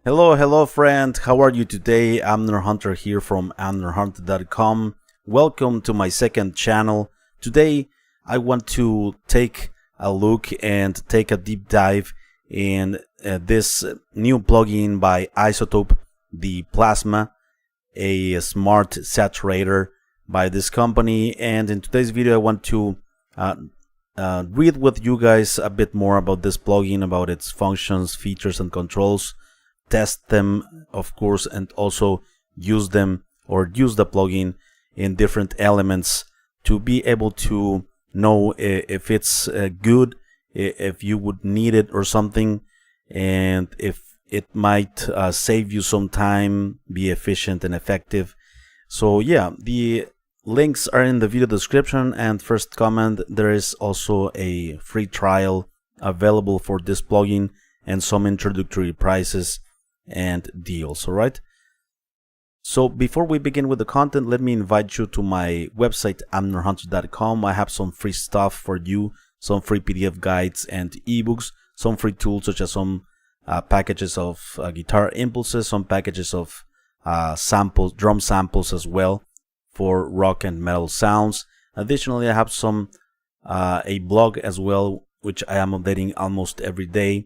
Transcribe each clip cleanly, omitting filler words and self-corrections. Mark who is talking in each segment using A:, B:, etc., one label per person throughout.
A: Hello friend, how are you today? Amner Hunter here from amnerhunter.com. Welcome to my second channel. Today I want to take a look and take a deep dive in this new plugin by Izotope, the Plasma, a smart saturator by this company. And in today's video I want to read with you guys a bit more about this plugin, about its functions, features and controls. Test them, of course, and also use them or use the plugin in different elements to be able to know if it's good, if you would need it or something, and if it might save you some time, be efficient and effective. So yeah, the links are in the video description, and first comment, there is also a free trial available for this plugin and some introductory prices and deals. All right, so before we begin with the content, let me invite you to my website amnerhunter.com. I have some free stuff for you, some free PDF guides and ebooks, some free tools such as some packages of guitar impulses, some packages of samples, drum samples as well for rock and metal sounds. Additionally, I have some a blog as well, which I am updating almost every day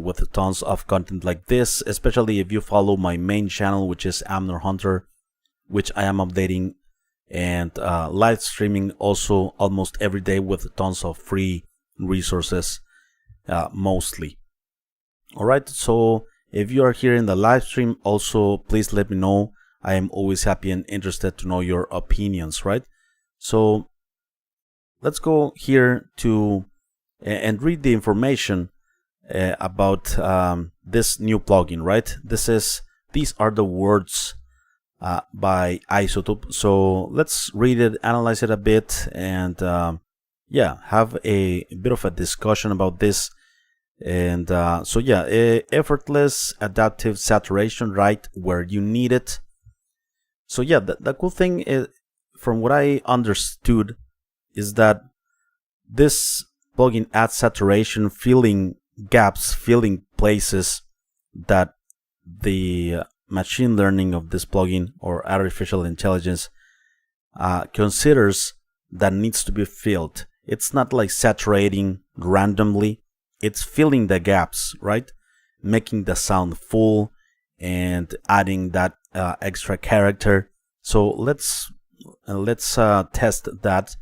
A: with tons of content like this, especially if you follow my main channel, which is Amner Hunter, which I am updating and live streaming also almost every day with tons of free resources mostly. Alright, so if you are here in the live stream, also please let me know. I am always happy and interested to know your opinions, right? So let's go here to and read the information about this new plugin, right? These are the words by Izotope. So let's read it, analyze it a bit, and yeah, have a bit of a discussion about this. And so yeah, effortless adaptive saturation right where you need it. So yeah, the cool thing is, from what I understood, is that this plugin adds saturation, filling gaps, filling places that the machine learning of this plugin or artificial intelligence considers that needs to be filled. It's not like saturating randomly, it's filling the gaps, right? Making the sound full and adding that extra character. So let's test that.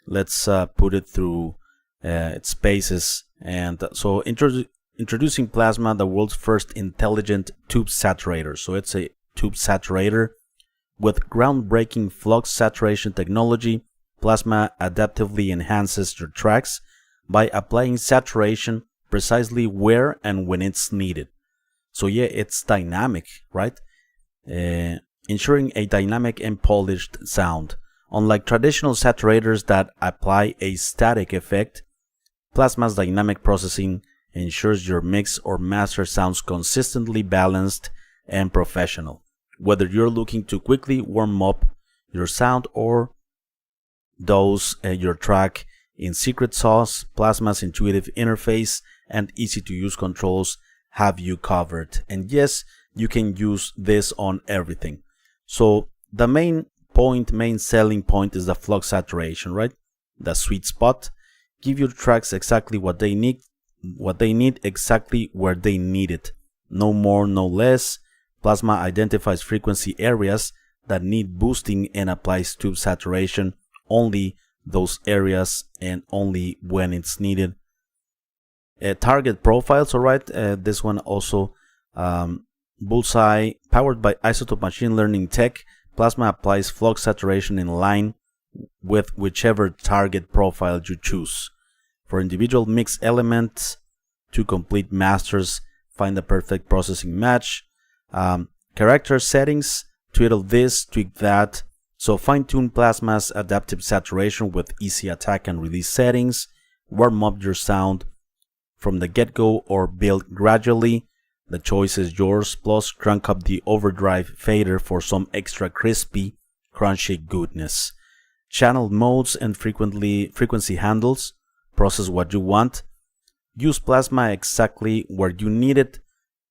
A: Let's put it through its paces. And so introducing Plasma, the world's first intelligent tube saturator. So it's a tube saturator with groundbreaking flux saturation technology. Plasma adaptively enhances your tracks by applying saturation precisely where and when it's needed. So yeah, it's dynamic, right? Ensuring a dynamic and polished sound. Unlike traditional saturators that apply a static effect, Plasma's dynamic processing ensures your mix or master sounds consistently balanced and professional. Whether you're looking to quickly warm up your sound or dose your track in secret sauce, Plasma's intuitive interface and easy-to-use controls have you covered. And yes, you can use this on everything. So the main selling point is the flux saturation, right? The sweet spot. Give your tracks exactly what they need exactly where they need it. No more, no less. Plasma identifies frequency areas that need boosting and applies tube saturation only those areas and only when it's needed. Target profiles, alright, this one also Bullseye, powered by Izotope machine learning tech. Plasma applies flux saturation in line with whichever target profile you choose. For individual mix elements to complete masters, find the perfect processing match. Character settings, twiddle this, tweak that. So fine-tune Plasma's adaptive saturation with easy attack and release settings. Warm up your sound from the get-go or build gradually. The choice is yours. Plus, crank up the overdrive fader for some extra crispy, crunchy goodness. Channel modes and frequency handles. Process what you want. Use Plasma exactly where you need it.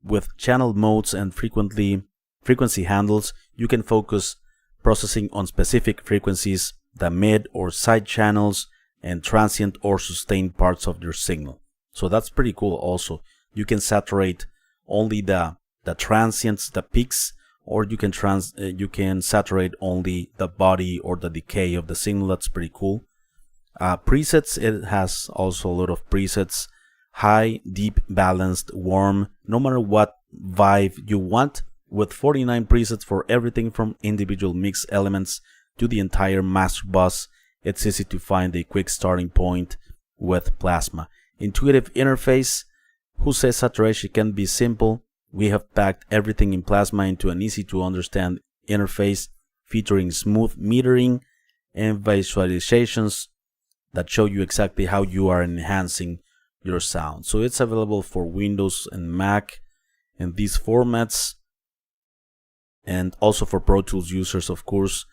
A: with channel modes and frequency handles, you can focus processing on specific frequencies, the mid or side channels, and transient or sustained parts of your signal. So that's pretty cool also. You can saturate only the transients, the peaks, or you can saturate only the body or the decay of the signal. That's pretty cool. Presets, it has also a lot of presets. High, deep, balanced, warm, no matter what vibe you want, with 49 presets for everything from individual mix elements to the entire master bus. It's easy to find a quick starting point with Plasma. Intuitive interface. Who says saturation can be simple? We have packed everything in Plasma into an easy to understand interface featuring smooth metering and visualizations that show you exactly how you are enhancing your sound. So it's available for Windows and Mac in these formats, and also for Pro Tools users, of course.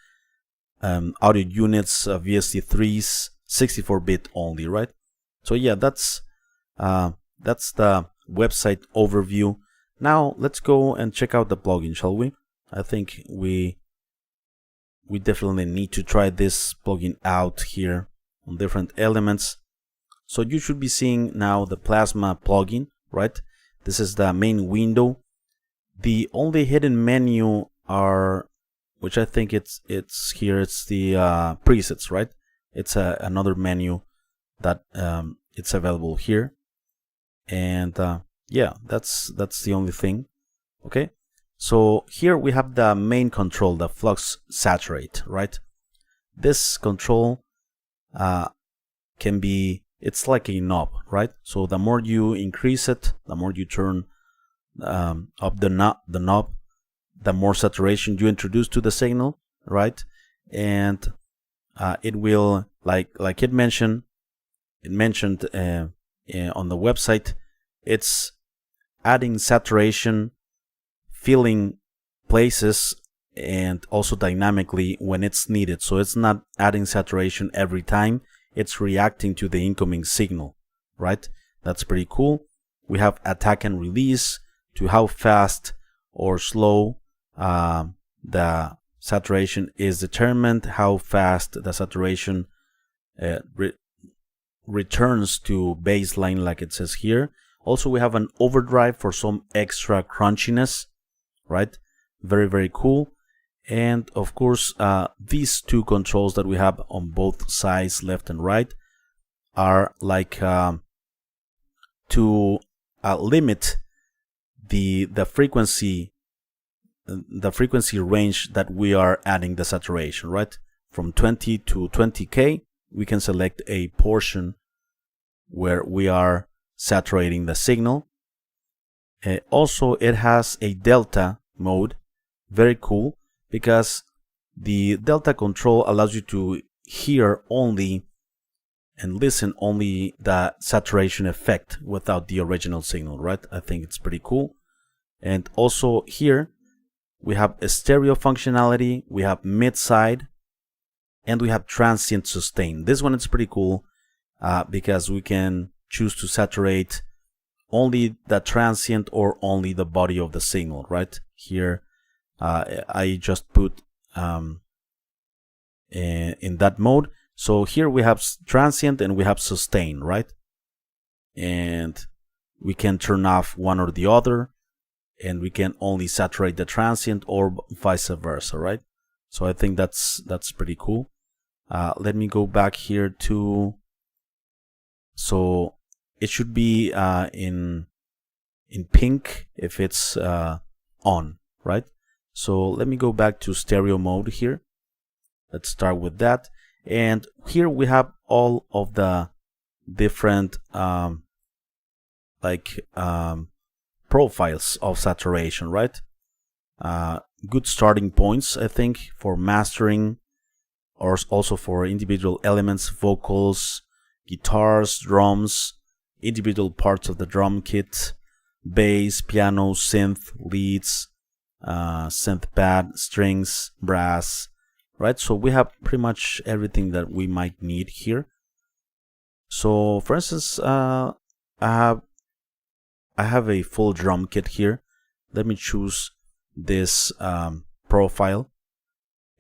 A: Audio units, VST3s, 64-bit only, right? So yeah, that's the website overview. Now let's go and check out the plugin, shall we? I think we definitely need to try this plugin out here on different elements. So you should be seeing now the Plasma plugin, right? This is the main window. The only hidden menu are, which I think it's here, it's the presets, right? It's another menu that it's available here, and yeah, that's the only thing. Okay, so here we have the main control, the flux saturate, right? This control can be, it's like a knob, right? So the more you increase it, the more you turn up the knob, the more saturation you introduce to the signal, right? And it will, like it mentioned on the website, it's adding saturation, filling places, and also dynamically when it's needed. So it's not adding saturation every time, it's reacting to the incoming signal, right? That's pretty cool. We have attack and release, to how fast or slow the saturation is determined, how fast the saturation returns to baseline, like it says here. Also, we have an overdrive for some extra crunchiness, right? Very, very cool. And of course, these two controls that we have on both sides, left and right, are like to limit the frequency range that we are adding the saturation, right? From 20 to 20K, we can select a portion where we are saturating the signal. Also, it has a delta mode, very cool, because the delta control allows you to hear only and listen only the saturation effect without the original signal, right? I think it's pretty cool. And also here we have a stereo functionality, we have mid-side, and we have transient sustain. This one is pretty cool because we can choose to saturate only the transient or only the body of the signal, right? Here I just put in that mode. So here we have transient and we have sustain, right? And we can turn off one or the other, and we can only saturate the transient or vice versa, right? So I think that's pretty cool. Let me go back here to, so it should be in pink if it's on, right? So let me go back to stereo mode here. Let's start with that. And here we have all of the different profiles of saturation, right? Good starting points, I think, for mastering, or also for individual elements, vocals, guitars, drums, individual parts of the drum kit, bass, piano, synth, leads, synth pad, strings, brass, right? So we have pretty much everything that we might need here. So for instance, I I have a full drum kit here. Let me choose this profile,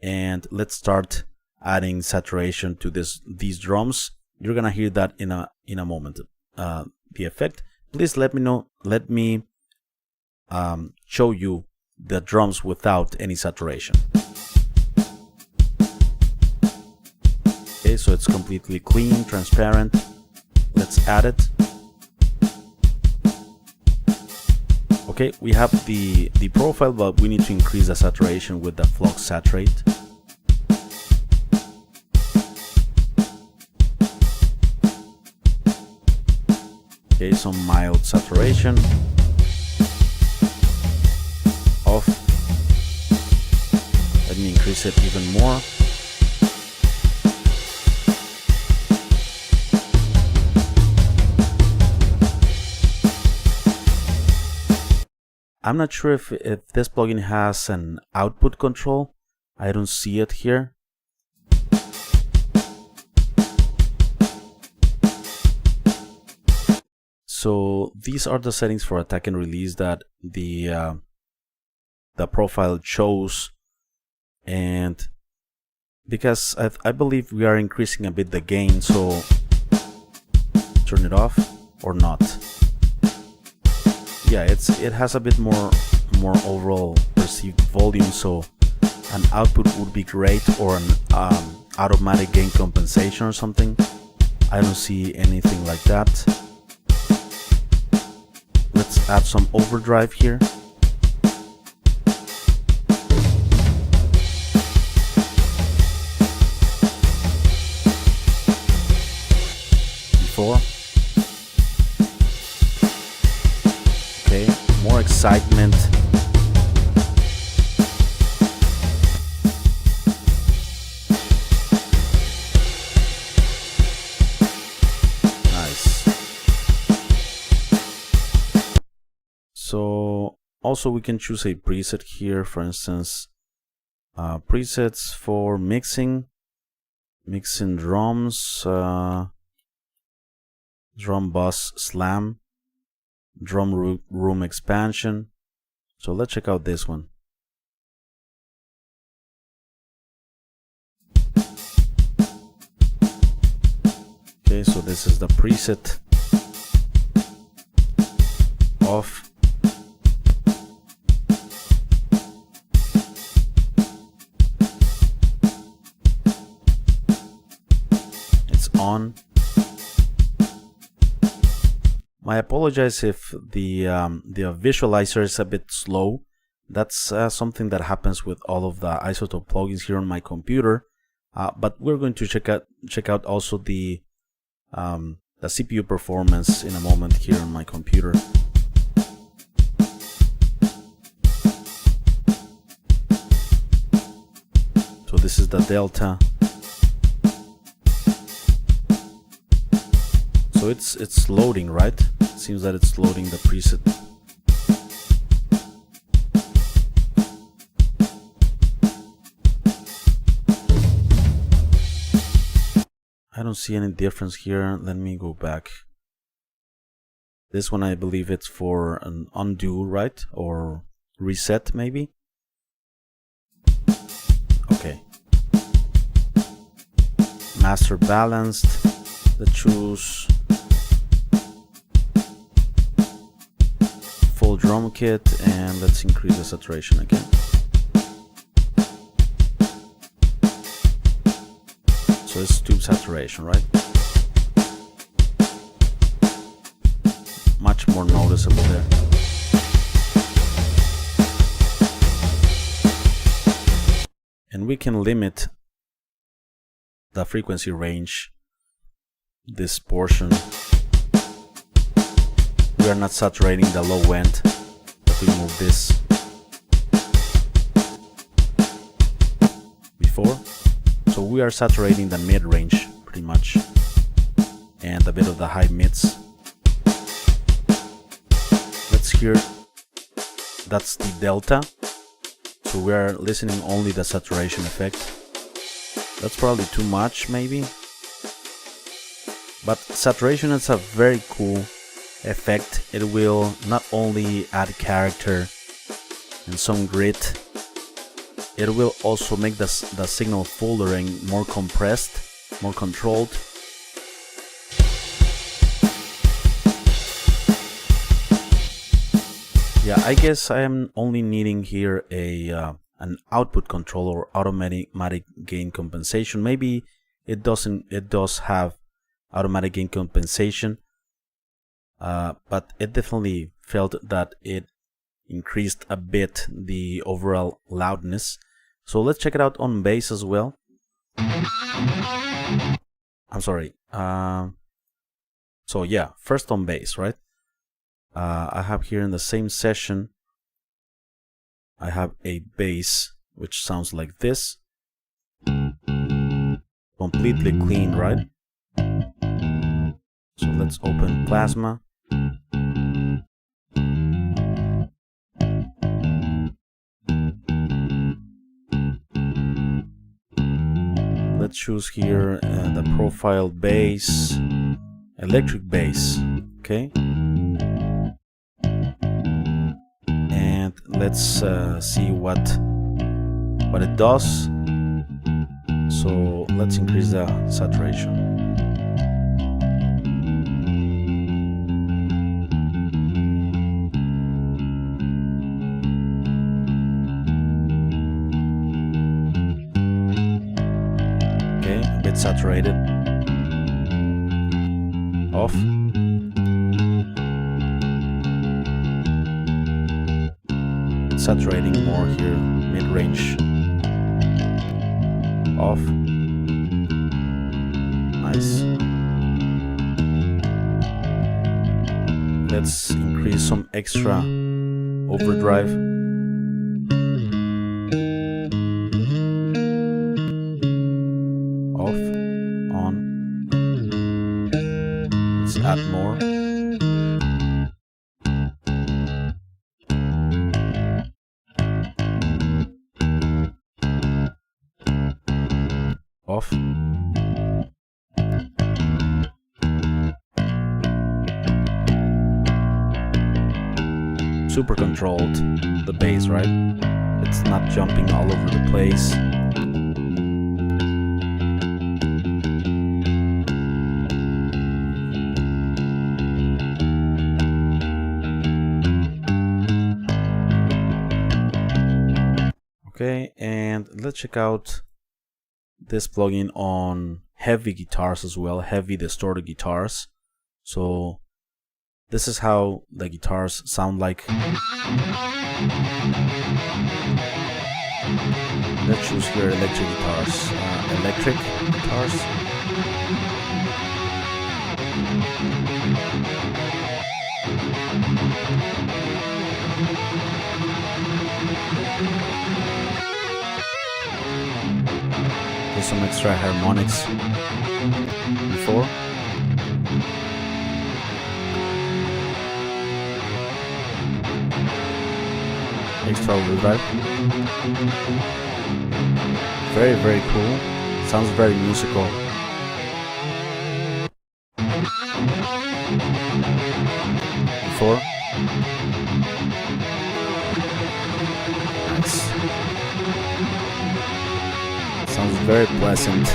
A: and let's start adding saturation to these drums. You're gonna hear that in a moment. The effect. Please let me know. Let me show you the drums without any saturation. Okay, so it's completely clean, transparent. Let's add it. Okay, we have the profile, but we need to increase the saturation with the flux saturate. Okay, some mild saturation. Off. Let me increase it even more. I'm not sure if this plugin has an output control. I don't see it here. So these are the settings for attack and release that the profile chose, and because I believe we are increasing a bit the gain, so turn it off or not. Yeah, it has a bit more overall perceived volume, so an output would be great, or an automatic gain compensation or something. I don't see anything like that. Let's add some overdrive here. Before. Okay, more excitement. Nice. So also we can choose a preset here, for instance, presets for mixing drums, drum bus slam, drum room expansion. So let's check out this one. Okay, so this is the preset. Off. It's on. I apologize if the visualizer is a bit slow. That's something that happens with all of the Izotope plugins here on my computer. But we're going to check out also the CPU performance in a moment here on my computer. So this is the delta. So it's loading, right? It seems that it's loading the preset. I don't see any difference here. Let me go back. This one, I believe it's for an undo, right? Or reset, maybe? Okay. Master balanced. Let's choose full drum kit, and let's increase the saturation again. So it's tube saturation, right? Much more noticeable there. And we can limit the frequency range, this portion. We are not saturating the low end, but we move this before. So we are saturating the mid-range pretty much, and a bit of the high mids. Let's hear, that's the delta. So we are listening only the saturation effect. That's probably too much maybe. But saturation is a very cool effect, it will not only add character and some grit, it will also make the signal filtering more compressed, more controlled. Yeah, I guess I am only needing here an output control or automatic gain compensation. Maybe it does have automatic gain compensation, but it definitely felt that it increased a bit the overall loudness. So let's check it out on bass as well. I'm sorry. So yeah, first on bass, right? I have here in the same session, I have a bass which sounds like this. Completely clean, right? So let's open Plasma. Let's choose here the profile bass, electric bass, okay? And let's see what it does. So let's increase the saturation. Okay, a bit saturated. Off. Saturating more here, mid-range. Off. Nice. Let's increase some extra overdrive. Off. On. Let's add more. Off. Super controlled, the bass, right? It's not jumping all over the place. Okay, and let's check out this plugin on heavy guitars as well, heavy distorted guitars. So this is how the guitars sound like. Let's choose here electric guitars. Electric guitars. There's some extra harmonics before. Extra overdrive. Very, very cool. Sounds very musical. Before. Nice. Sounds very pleasant.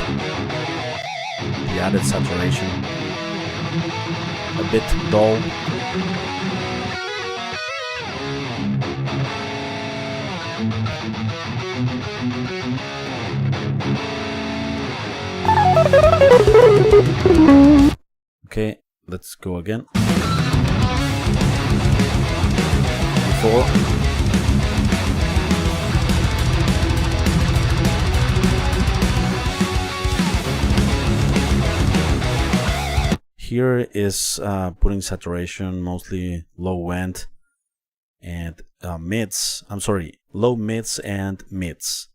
A: The added saturation. A bit dull. Okay, let's go again. Before. Here is putting saturation, mostly low end and mids. I'm sorry, low mids and mids.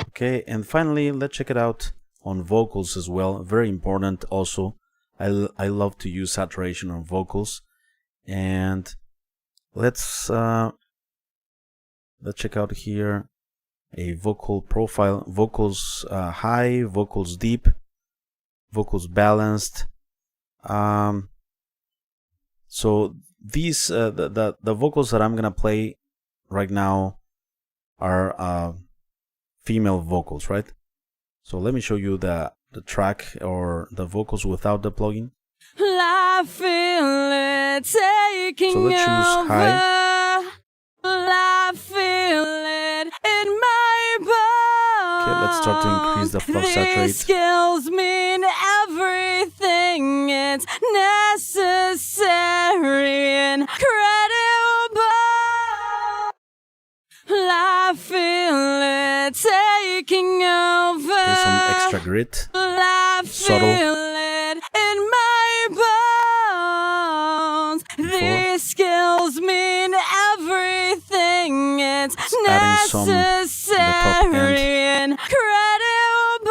A: Okay, and finally, let's check it out on vocals as well. Very important also. I love to use saturation on vocals. And let's check out here a vocal profile, vocals high, vocals deep, vocals balanced. So these the vocals that I'm gonna play right now are female vocals, right? So let me show you the track or the vocals without the plugin.
B: I feel it taking
A: So let's choose high.
B: I feel it in my bones.
A: Okay, let's start to increase the fluff saturate.
B: These skills mean everything. It's necessary and credible. I feel it taking over.
A: Okay, some extra grit.
B: I
A: Subtle.
B: feel it in my bones. These skills mean everything. It's
A: adding some in the top
B: necessary and credible.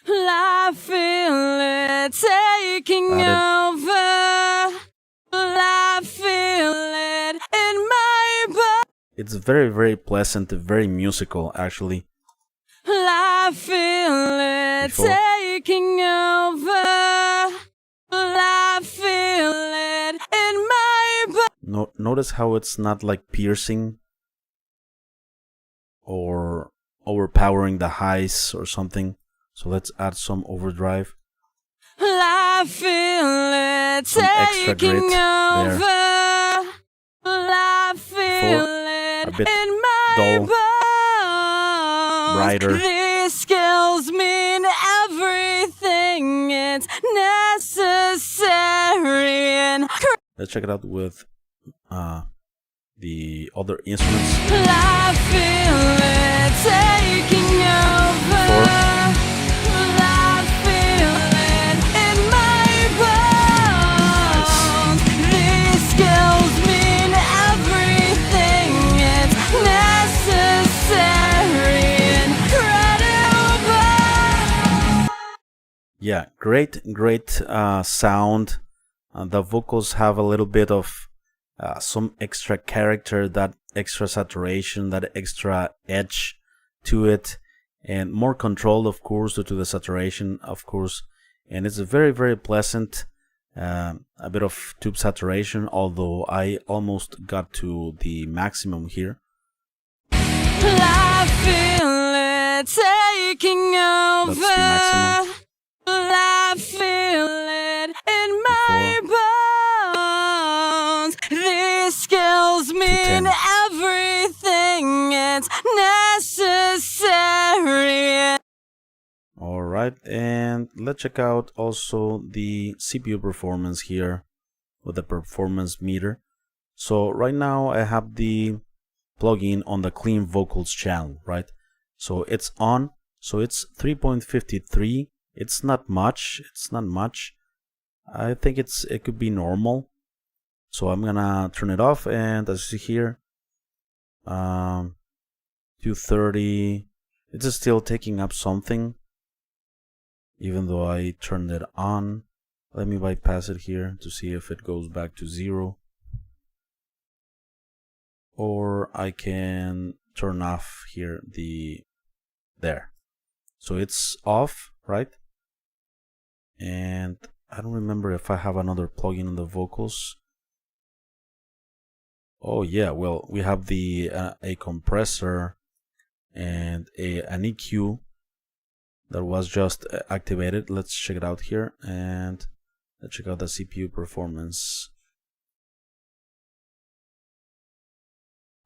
B: I feel it taking over. I feel it in my bones.
A: It's very, very pleasant, very musical, actually.
B: I feel it
A: Before.
B: taking over. I feel it in my bones.
A: Notice how it's not like piercing or overpowering the highs or something. So let's add some overdrive.
B: I feel it
A: Some extra
B: taking
A: grit there.
B: over. I feel
A: a
B: it
A: bit
B: in my
A: dull,
B: bones.
A: brighter.
B: These skills mean everything. It's necessary and
A: Let's check it out with the other instruments.
B: I feel it taking over. I feel it in my bones. These skills mean everything. It's necessary and credible.
A: Yeah, great sound. The vocals have a little bit of some extra character, that extra saturation, that extra edge to it, and more control, of course, due to the saturation, of course. And it's very, very pleasant. A bit of tube saturation, although I almost got to the maximum here.
B: I feel it taking over.
A: That's the maximum.
B: I feel it in my bones. These skills mean
A: 10.
B: everything. It's necessary.
A: All right, and let's check out also the CPU performance here with the performance meter. So right now I have the plugin on the clean vocals channel, right? So it's on, so it's 3.53. It's not much. I think it could be normal. So I'm gonna turn it off, and as you see here, 230. It's still taking up something, even though I turned it on. Let me bypass it here to see if it goes back to 0. Or I can turn off here there. So it's off, right? And I don't remember if I have another plugin on the vocals. Oh yeah, well, we have the a compressor and an EQ that was just activated. Let's check it out here, and let's check out the CPU performance.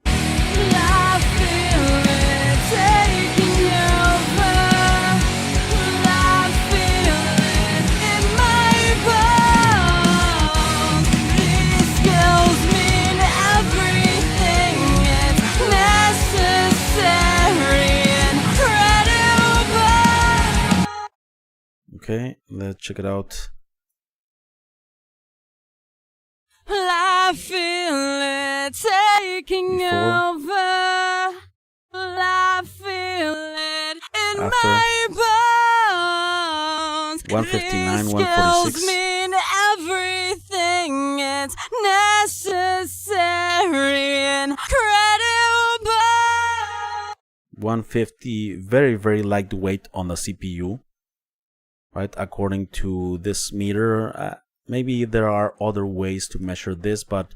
B: I feel it taking over. I feel it in my bones. These skills mean everything. It's necessary and credible.
A: Okay, let's check it out.
B: I feel it taking
A: Before.
B: over. I feel it in
A: After.
B: my bones.
A: 159,
B: These
A: 146.
B: skills mean everything. It's necessary and credible.
A: 150, very lightweight on the CPU, right? According to this meter. Maybe there are other ways to measure this, but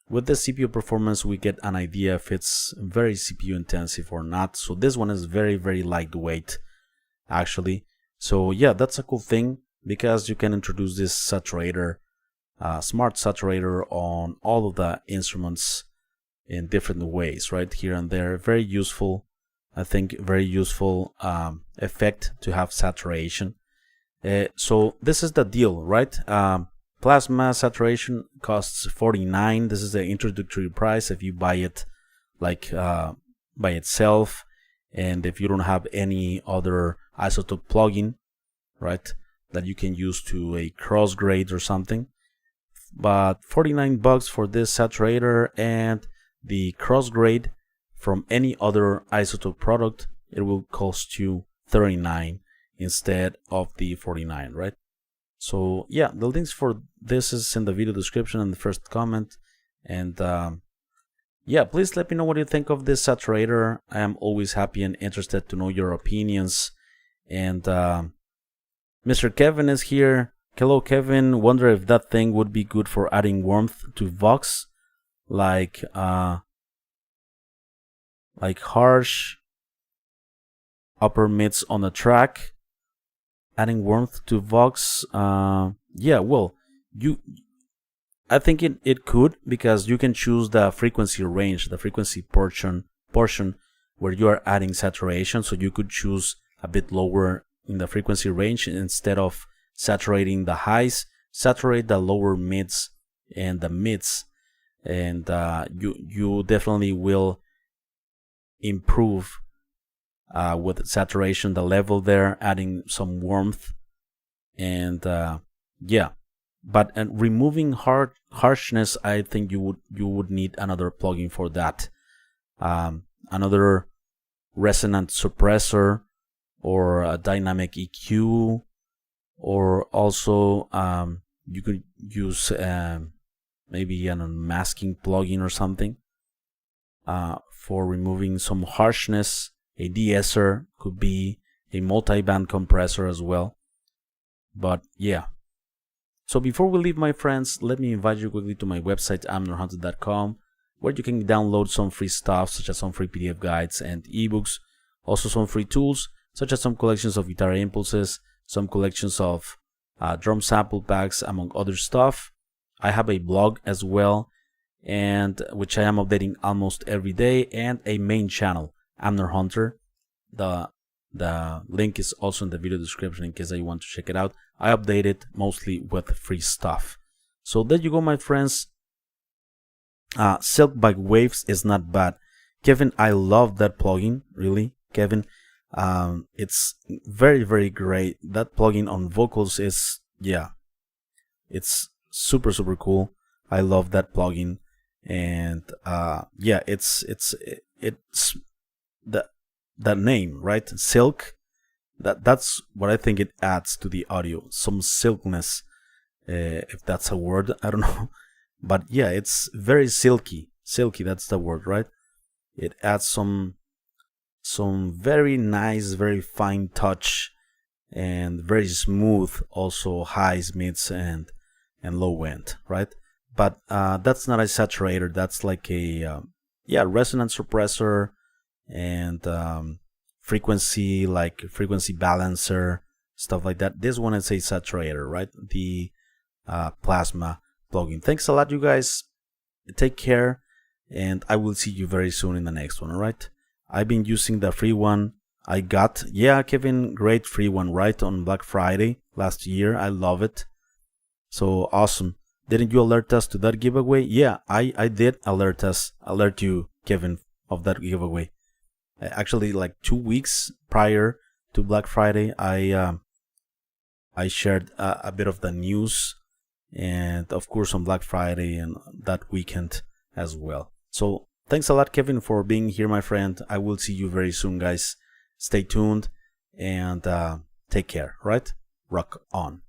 A: with the CPU performance we get an idea if it's very CPU intensive or not. So this one is very lightweight actually. So yeah, that's a cool thing, because you can introduce this saturator, smart saturator, on all of the instruments in different ways, right here and there. Very useful, I think, very useful effect to have saturation. So this is the deal, right? Plasma saturation costs $49. This is the introductory price if you buy it like by itself, and if you don't have any other Izotope plugin, right, that you can use to a cross grade or something. But $49 for this saturator, and the cross grade from any other Izotope product, it will cost you $39 instead of the $49, right? So yeah, the links for this is in the video description and the first comment. And yeah, please let me know what you think of this saturator. I am always happy and interested to know your opinions. And Mr. Kevin is here. Hello Kevin, wonder if that thing would be good for adding warmth to Vox, like harsh upper mids on a track. Adding warmth to Vox, yeah, well, I think it could, because you can choose the frequency range, the frequency portion where you are adding saturation. So you could choose a bit lower in the frequency range instead of saturating the highs. Saturate the lower mids and the mids, and you definitely will improve with saturation, the level there, adding some warmth. And yeah, but removing harshness, I think you would need another plugin for that, another resonant suppressor, or a dynamic EQ, or also you could use maybe an unmasking plugin or something for removing some harshness. A de-esser could be, a multi-band compressor as well. But yeah, so before we leave, my friends, let me invite you quickly to my website amnorhunter.com, where you can download some free stuff, such as some free PDF guides and ebooks, also some free tools, such as some collections of guitar impulses, some collections of drum sample packs, among other stuff. I have a blog as well, and which I am updating almost every day, and a main channel, Amnor Hunter. The link is also in the video description in case you want to check it out. I update it mostly with free stuff. So there you go, my friends. Silk by Waves is not bad. Kevin, I love that plugin, really, Kevin. It's very great. That plugin on vocals is, yeah, it's super cool. I love that plugin. And yeah, it's that name, right? Silk. That's what I think it adds to the audio. Some silkiness, if that's a word, I don't know. But yeah, it's very silky. Silky, that's the word, right? It adds some very nice, very fine touch, and very smooth, also highs, mids, and low end, right? But that's not a saturator. That's like a yeah, resonant suppressor, and frequency, like frequency balancer, stuff like that. This one is a saturator, right? The plasma plugin. Thanks a lot, you guys. Take care, and I will see you very soon in the next one. All right, I've been using the free one I got. Yeah, Kevin, great free one, right, on Black Friday last year. I love it. So awesome. Didn't you alert us to that giveaway? Yeah, I did alert you, Kevin, of that giveaway. Actually, like 2 weeks prior to Black Friday, I shared a bit of the news, and of course on Black Friday and that weekend as well. So thanks a lot, Kevin, for being here, my friend. I will see you very soon, guys. Stay tuned and take care, right? Rock on.